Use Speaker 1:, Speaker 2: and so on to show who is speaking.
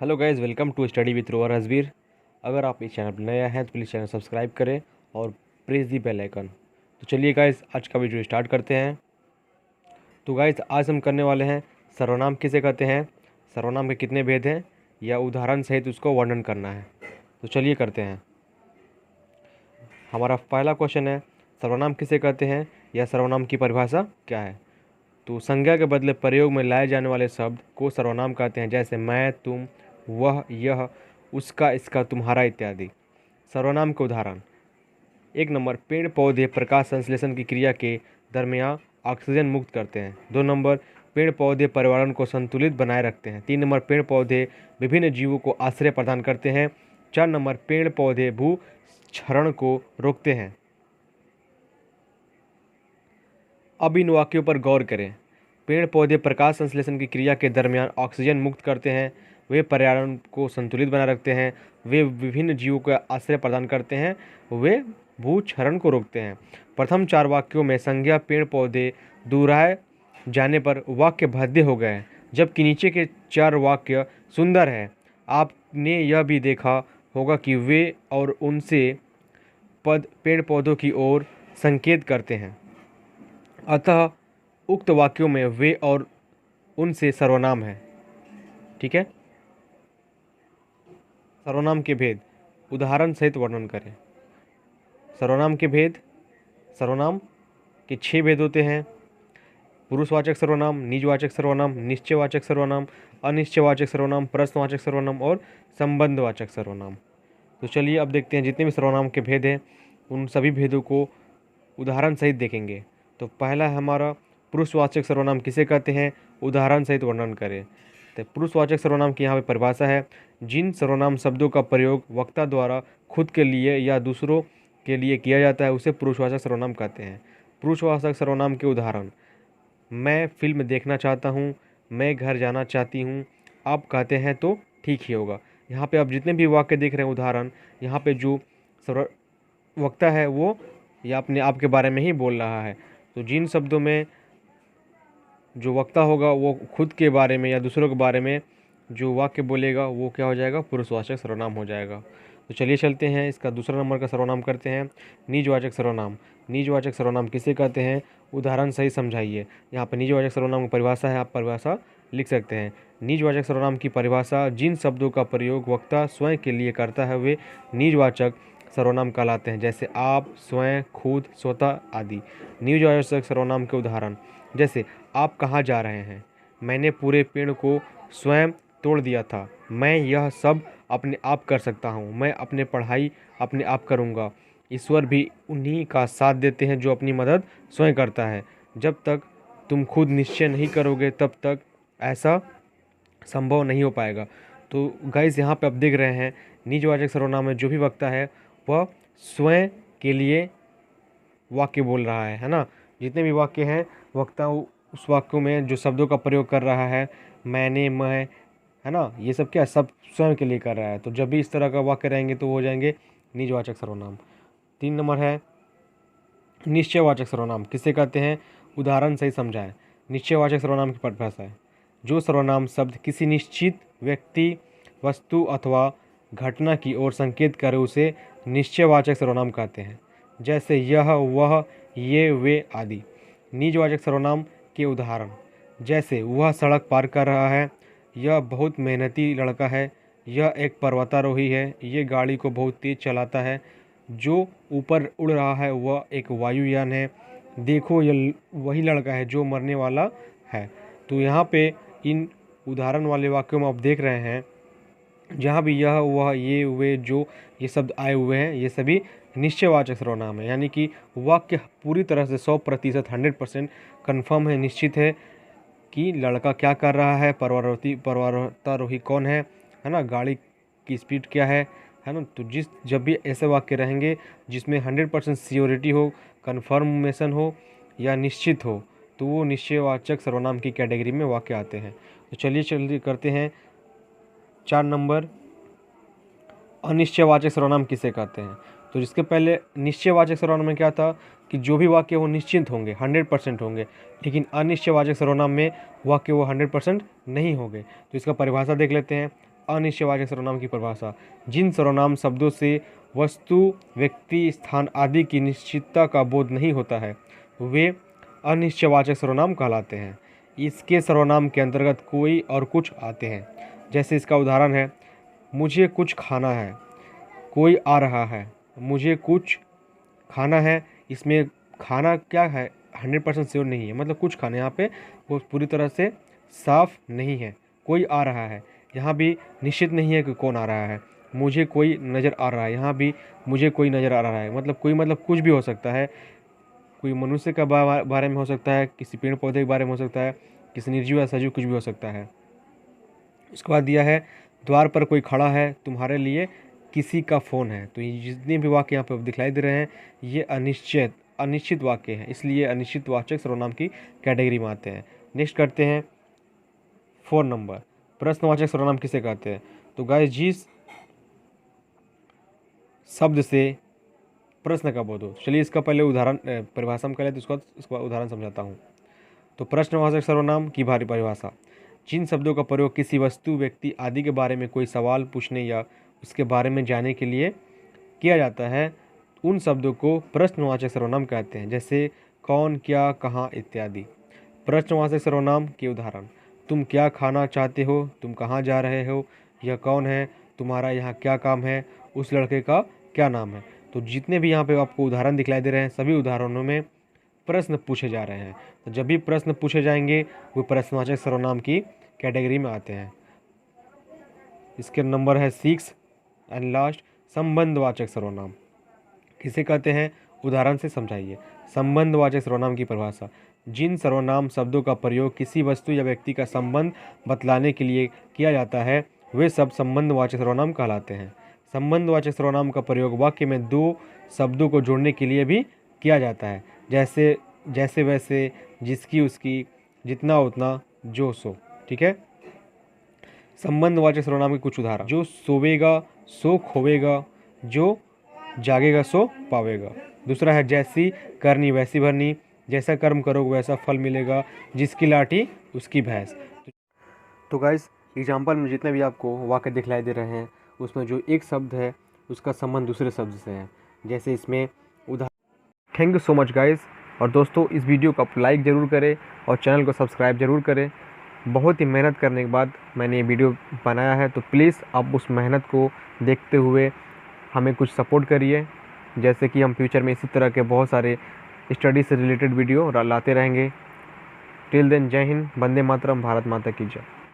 Speaker 1: Hello guys, welcome to study with Rover Hasbir. अगर आप इस चैनल पर नया हैं तो प्लीज़ चैनल सब्सक्राइब करें और प्रेस दी बेल आइकन। तो चलिए गाइस, आज का वीडियो स्टार्ट करते हैं। तो गाइस, आज हम करने वाले हैं सर्वनाम किसे कहते हैं, सर्वनाम के कितने भेद हैं, या उदाहरण सहित उसको वर्णन करना है। तो चलिए करते हैं। हमारा पहला क्वेश्चन है, सर्वनाम किसे कहते हैं या सर्वनाम की परिभाषा क्या है। तो संज्ञा के बदले प्रयोग में लाए जाने वाले शब्द को सर्वनाम कहते हैं, जैसे मैं, तुम, वह, यह, उसका, इसका, तुम्हारा इत्यादि। सर्वनाम के उदाहरण: 1 नंबर, पेड़ पौधे प्रकाश संश्लेषण की क्रिया के दरमियान ऑक्सीजन मुक्त करते हैं। 2 नंबर, पेड़ पौधे पर्यावरण को संतुलित बनाए रखते हैं। 3 नंबर, पेड़ पौधे विभिन्न जीवों को आश्रय प्रदान करते हैं। 4 नंबर, पेड़ पौधे भूक्षरण को रोकते हैं। अब इन वाक्यों पर गौर करें। पेड़ पौधे प्रकाश संश्लेषण की क्रिया के दरमियान ऑक्सीजन मुक्त करते हैं, वे पर्यावरण को संतुलित बनाए रखते हैं, वे विभिन्न जीवों को आश्रय प्रदान करते हैं, वे भूक्षरण को रोकते हैं। प्रथम 4 वाक्यों में संज्ञा पेड़ पौधे दोहराए जाने पर वाक्य भद्दे हो गए हैं, जबकि नीचे के 4 वाक्य सुंदर हैं। आपने यह भी देखा होगा कि वे और उनसे पद पेड़ पौधों की ओर संकेत करते हैं। अतः उक्त वाक्यों में वे और उनसे सर्वनाम है। ठीक है। सर्वनाम के भेद उदाहरण सहित वर्णन करें। सर्वनाम के भेद: सर्वनाम के 6 भेद होते हैं: पुरुषवाचक सर्वनाम, निजवाचक सर्वनाम, निश्चयवाचक सर्वनाम, अनिश्चयवाचक सर्वनाम, प्रश्नवाचक सर्वनाम और संबंधवाचक सर्वनाम। तो चलिए अब देखते हैं जितने भी सर्वनाम के भेद हैं उन सभी भेदों को उदाहरण सहित देखेंगे। तो पहला है हमारा पुरुषवाचक सर्वनाम किसे कहते हैं, उदाहरण सहित वर्णन करें। तो पुरुषवाचक सर्वनाम की यहाँ पे परिभाषा है: जिन सर्वनाम शब्दों का प्रयोग वक्ता द्वारा खुद के लिए या दूसरों के लिए किया जाता है उसे पुरुषवाचक सर्वनाम कहते हैं। पुरुषवाचक सर्वनाम के उदाहरण: मैं फिल्म देखना चाहता हूँ, मैं घर जाना चाहती हूँ, आप कहते हैं तो ठीक ही होगा। यहाँ पे आप जितने भी वाक्य देख रहे हैं उदाहरण, यहाँ पे जो वक्ता है वो या अपने आप के बारे में ही बोल रहा है। तो जिन शब्दों में जो वक्ता होगा वो खुद के बारे में या दूसरों के बारे में जो वाक्य बोलेगा वो क्या हो जाएगा, पुरुषवाचक सर्वनाम हो जाएगा। तो चलिए चलते हैं, इसका दूसरा नंबर का सर्वनाम करते हैं, निजवाचक सर्वनाम। निजवाचक सर्वनाम किसे कहते हैं, उदाहरण सही समझाइए। यहाँ पर निजवाचक सर्वनाम की परिभाषा है, आप परिभाषा लिख सकते हैं। निजवाचक सर्वनाम की परिभाषा: जिन शब्दों का प्रयोग वक्ता स्वयं के लिए करता है वे निजवाचक सर्वनाम कहलाते हैं, जैसे आप, स्वयं, खुद, स्वतः आदि। निजवाचक सर्वनाम के उदाहरण जैसे आप कहाँ जा रहे हैं, मैंने पूरे पेड़ को स्वयं तोड़ दिया था, मैं यह सब अपने आप कर सकता हूँ, मैं अपने पढ़ाई अपने आप करूँगा, ईश्वर भी उन्हीं का साथ देते हैं जो अपनी मदद स्वयं करता है, जब तक तुम खुद निश्चय नहीं करोगे तब तक ऐसा संभव नहीं हो पाएगा। तो गाइस, यहाँ पे आप देख रहे हैं निजवाचक सर्वनाम में जो भी वक्ता है वह स्वयं के लिए वाक्य बोल रहा है ना। जितने भी वाक्य हैं वक्ता उस वाक्यों में जो शब्दों का प्रयोग कर रहा है, मैंने, मैं, है ना, ये सब क्या सब स्वयं के लिए कर रहा है। तो जब भी इस तरह का वाक्य रहेंगे तो वो हो जाएंगे निजवाचक सर्वनाम। 3 नंबर है निश्चयवाचक सर्वनाम किसे कहते हैं, उदाहरण सही समझाएं। निश्चयवाचक सर्वनाम की परिभाषा है: जो सर्वनाम शब्द किसी निश्चित व्यक्ति, वस्तु अथवा घटना की ओर संकेत करे उसे निश्चयवाचक सर्वनाम कहते हैं, जैसे यह, वह, ये, वे आदि। निजवाचक सर्वनाम के उदाहरण जैसे वह सड़क पार कर रहा है, यह बहुत मेहनती लड़का है, यह एक पर्वतारोही है, ये गाड़ी को बहुत तेज चलाता है, जो ऊपर उड़ रहा है वह एक वायुयान है, देखो यह वही लड़का है जो मरने वाला है। तो यहाँ पे इन उदाहरण वाले वाक्यों में आप देख रहे हैं जहाँ भी यह, वह, ये, वे, जो ये शब्द आए हुए हैं ये सभी निश्चयवाचक सर्वनाम है, यानी कि वाक्य पूरी तरह से 100% 100% कन्फर्म है, निश्चित है कि लड़का क्या कर रहा है, पर्वतारोही कौन है ना, गाड़ी की स्पीड क्या है ना। तो जब भी ऐसे वाक्य रहेंगे जिसमें 100% श्योरिटी हो, कन्फर्मेशन हो या निश्चित हो, तो वो निश्चयवाचक सर्वनाम की कैटेगरी में वाक्य आते हैं। तो चलिए जल्दी करते हैं। 4 नंबर अनिश्चयवाचक सर्वनाम किसे कहते हैं। तो जिसके पहले निश्चयवाचक सर्वनाम में क्या था कि जो भी वाक्य वो निश्चित होंगे, 100% होंगे, लेकिन अनिश्चयवाचक सर्वनाम में वाक्य वो 100% नहीं होंगे। तो इसका परिभाषा देख लेते हैं। अनिश्चयवाचक सर्वनाम की परिभाषा। जिन सर्वनाम शब्दों से वस्तु, व्यक्ति, स्थान आदि की निश्चितता का बोध नहीं होता है वे अनिश्चयवाचक सर्वनाम कहलाते हैं। इसके सर्वनाम के अंतर्गत कोई और कुछ आते हैं। जैसे इसका उदाहरण है, मुझे कुछ खाना है, कोई आ रहा है, मुझे कुछ खाना है। इसमें खाना क्या है 100% श्योर नहीं है, मतलब कुछ खाना, यहाँ पे वो पूरी तरह से साफ नहीं है। कोई आ रहा है, यहाँ भी निश्चित नहीं है कि कौन आ रहा है। मुझे कोई नज़र आ रहा है, यहाँ भी मुझे कोई नज़र आ रहा है, मतलब कोई मतलब कुछ भी हो सकता है। कोई मनुष्य का बारे में हो सकता है, किसी पेड़ पौधे के बारे में हो सकता है, किसी निर्जीव या सजीव कुछ भी हो सकता है। उसके बाद दिया है, द्वार पर कोई खड़ा है, तुम्हारे लिए किसी का फ़ोन है। तो ये जितने भी वाक्य यहाँ पर दिखलाई दे रहे हैं ये अनिश्चित वाक्य हैं, इसलिए अनिश्चितवाचक सर्वनाम की कैटेगरी में आते हैं। नेक्स्ट करते हैं 4 नंबर, प्रश्नवाचक सर्वनाम किसे कहते हैं। तो गाइस, जिस शब्द से प्रश्न का बोध हो। चलिए इसका पहले उदाहरण परिभाषा में कर लेते, उसका उदाहरण समझाता हूँ। तो प्रश्नवाचक सर्वनाम की भारी परिभाषा, जिन शब्दों का प्रयोग किसी वस्तु, व्यक्ति आदि के बारे में कोई सवाल पूछने या उसके बारे में जानने के लिए किया जाता है उन शब्दों को प्रश्नवाचक सर्वनाम कहते हैं। जैसे कौन, क्या, कहाँ इत्यादि। प्रश्नवाचक सर्वनाम के उदाहरण, तुम क्या खाना चाहते हो, तुम कहाँ जा रहे हो, यह कौन है, तुम्हारा यहाँ क्या काम है, उस लड़के का क्या नाम है। तो जितने भी यहाँ पे आपको उदाहरण दिखलाई दे रहे हैं सभी उदाहरणों में प्रश्न पूछे जा रहे हैं। तो जब भी प्रश्न पूछे जाएंगे वो प्रश्नवाचक सर्वनाम की कैटेगरी में आते हैं। इसके नंबर है 6 एंड लास्ट, संबंधवाचक सर्वनाम किसे कहते हैं, उदाहरण से समझाइए। संबंधवाचक सर्वनाम की परिभाषा, जिन सर्वनाम शब्दों का प्रयोग किसी वस्तु या व्यक्ति का संबंध बतलाने के लिए किया जाता है वे सब संबंधवाचक सर्वनाम कहलाते हैं। संबंधवाचक सर्वनाम का प्रयोग वाक्य में 2 शब्दों को जोड़ने के लिए भी किया जाता है। जैसे वैसे, जिसकी उसकी, जितना उतना, जो सो। ठीक है। संबंधवाचक सर्वनाम के कुछ उदाहरण, जो सोवेगा सो खोवेगा, जो जागेगा सो पावेगा। दूसरा है, जैसी करनी वैसी भरनी, जैसा कर्म करोगे वैसा फल मिलेगा, जिसकी लाठी उसकी भैंस। तो गाइस, एग्जाम्पल में जितने भी आपको वाक्य दिखलाई दे रहे हैं उसमें जो एक शब्द है उसका संबंध दूसरे शब्द से है। जैसे इसमें उदाहरण। Thank you so much guys. और दोस्तों, इस वीडियो को आप लाइक ज़रूर करें और चैनल को सब्सक्राइब ज़रूर करें। बहुत ही मेहनत करने के बाद मैंने ये वीडियो बनाया है, तो प्लीज़ आप उस मेहनत को देखते हुए हमें कुछ सपोर्ट करिए, जैसे कि हम फ्यूचर में इसी तरह के बहुत सारे स्टडी से रिलेटेड वीडियो लाते रहेंगे। टिल देन, जय हिंद, वंदे मातरम, भारत माता की जय।